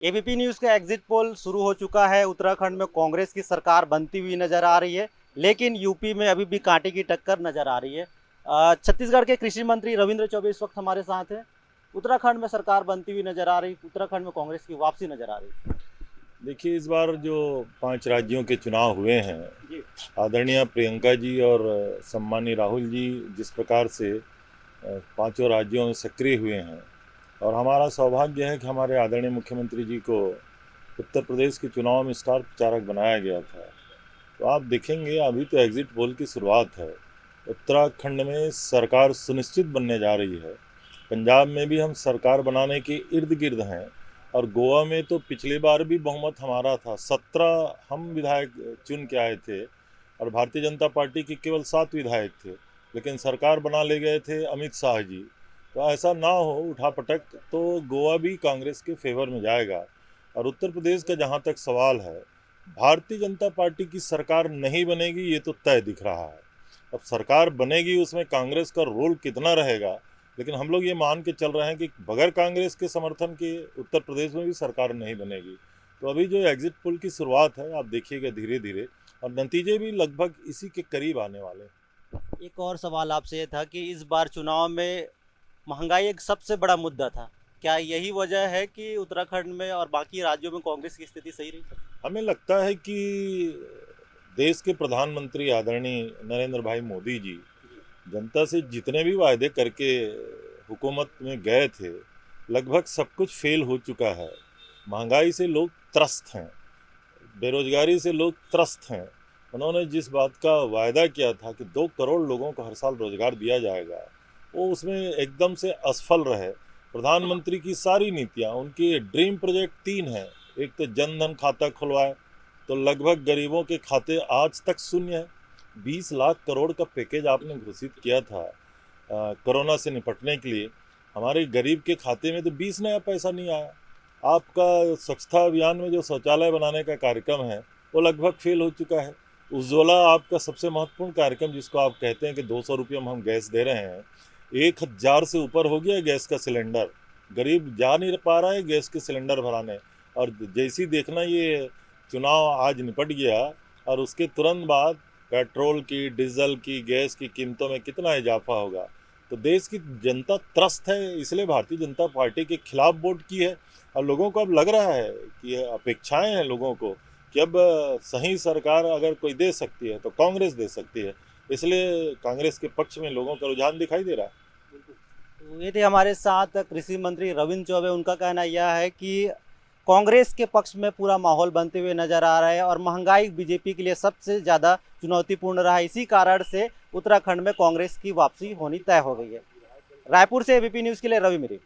ABP news का exit poll शुरू हो चुका है। उत्तराखंड में कांग्रेस की सरकार बनती हुई नजर आ रही है, लेकिन यूपी में अभी भी कांटे की टक्कर नजर आ रही है। छत्तीसगढ़ के कृषि मंत्री रविंद्र चौबे इस वक्त हमारे साथ हैं। उत्तराखंड में सरकार बनती हुई नजर आ रही, उत्तराखंड में कांग्रेस की वापसी नजर आ रही। देखिए, इस बार जो 5 राज्यों के चुनाव हुए हैं, जी। आदरणीय प्रियंका जी और सम्मानी राहुल जी जिस प्रकार से पांचों राज्यों में सक्रिय हुए हैं, और हमारा सौभाग्य है कि हमारे आदरणीय मुख्यमंत्री जी को उत्तर प्रदेश के चुनाव में स्टार प्रचारक बनाया गया था। तो आप देखेंगे, अभी तो एग्जिट पोल की शुरुआत है। उत्तराखंड में सरकार सुनिश्चित बनने जा रही है। पंजाब में भी हम सरकार बनाने के इर्द गिर्द हैं। और गोवा में तो पिछली बार भी बहुमत हमारा था, 17 हम विधायक चुन के आए थे और भारतीय जनता पार्टी के केवल 7 विधायक थे, लेकिन सरकार बना ले गए थे अमित शाह जी। तो ऐसा ना हो उठापटक, तो गोवा भी कांग्रेस के फेवर में जाएगा। और उत्तर प्रदेश का जहाँ तक सवाल है, भारतीय जनता पार्टी की सरकार नहीं बनेगी, ये तो तय दिख रहा है। अब सरकार बनेगी, उसमें कांग्रेस का रोल कितना रहेगा, लेकिन हम लोग ये मान के चल रहे हैं कि बगैर कांग्रेस के समर्थन के उत्तर प्रदेश में भी सरकार नहीं बनेगी। तो अभी जो एग्जिट पोल की शुरुआत है, आप देखिएगा धीरे धीरे, और नतीजे भी लगभग इसी के करीब आने वाले हैं। एक और सवाल आपसे ये था कि इस बार चुनाव में महंगाई एक सबसे बड़ा मुद्दा था। क्या यही वजह है कि उत्तराखंड में और बाकी राज्यों में कांग्रेस की स्थिति सही रही? हमें लगता है कि देश के प्रधानमंत्री आदरणीय नरेंद्र भाई मोदी जी जनता से जितने भी वायदे करके हुकूमत में गए थे, लगभग सब कुछ फेल हो चुका है। महंगाई से लोग त्रस्त हैं, बेरोजगारी से लोग त्रस्त हैं। उन्होंने जिस बात का वायदा किया था कि 2 करोड़ लोगों को हर साल रोजगार दिया जाएगा, वो उसमें एकदम से असफल रहे। प्रधानमंत्री की सारी नीतियां, उनकी ड्रीम प्रोजेक्ट 3 हैं। एक तो जन धन खाता खुलवाए, तो लगभग गरीबों के खाते आज तक शून्य है। 20 लाख करोड़ का पैकेज आपने घोषित किया था कोरोना से निपटने के लिए। हमारे गरीब के खाते में तो 20 नया पैसा नहीं आया। आपका स्वच्छता अभियान में जो शौचालय बनाने का कार्यक्रम है, वो लगभग फेल हो चुका है। उज्ज्वला आपका सबसे महत्वपूर्ण कार्यक्रम, जिसको आप कहते हैं कि 200 रुपये में हम गैस दे रहे हैं, 1000 से ऊपर हो गया गैस का सिलेंडर। गरीब जा नहीं पा रहा है गैस के सिलेंडर भराने। और जैसी देखना, ये चुनाव आज निपट गया और उसके तुरंत बाद पेट्रोल की, डीजल की, गैस की कीमतों में कितना इजाफा होगा। तो देश की जनता त्रस्त है, इसलिए भारतीय जनता पार्टी के खिलाफ वोट की है। और लोगों को अब लग रहा है कि अपेक्षाएं हैं लोगों को कि अब सही सरकार अगर कोई दे सकती है तो कांग्रेस दे सकती है। इसलिए कांग्रेस के पक्ष में लोगों का रुझान दिखाई दे रहा है। तो ये थे हमारे साथ कृषि मंत्री रविंद्र चौबे। उनका कहना यह है कि कांग्रेस के पक्ष में पूरा माहौल बनते हुए नजर आ रहा है और महंगाई बीजेपी के लिए सबसे ज़्यादा चुनौतीपूर्ण रहा। इसी कारण से उत्तराखंड में कांग्रेस की वापसी होनी तय हो गई है। रायपुर से एबीपी न्यूज़ के लिए रवि मेरी।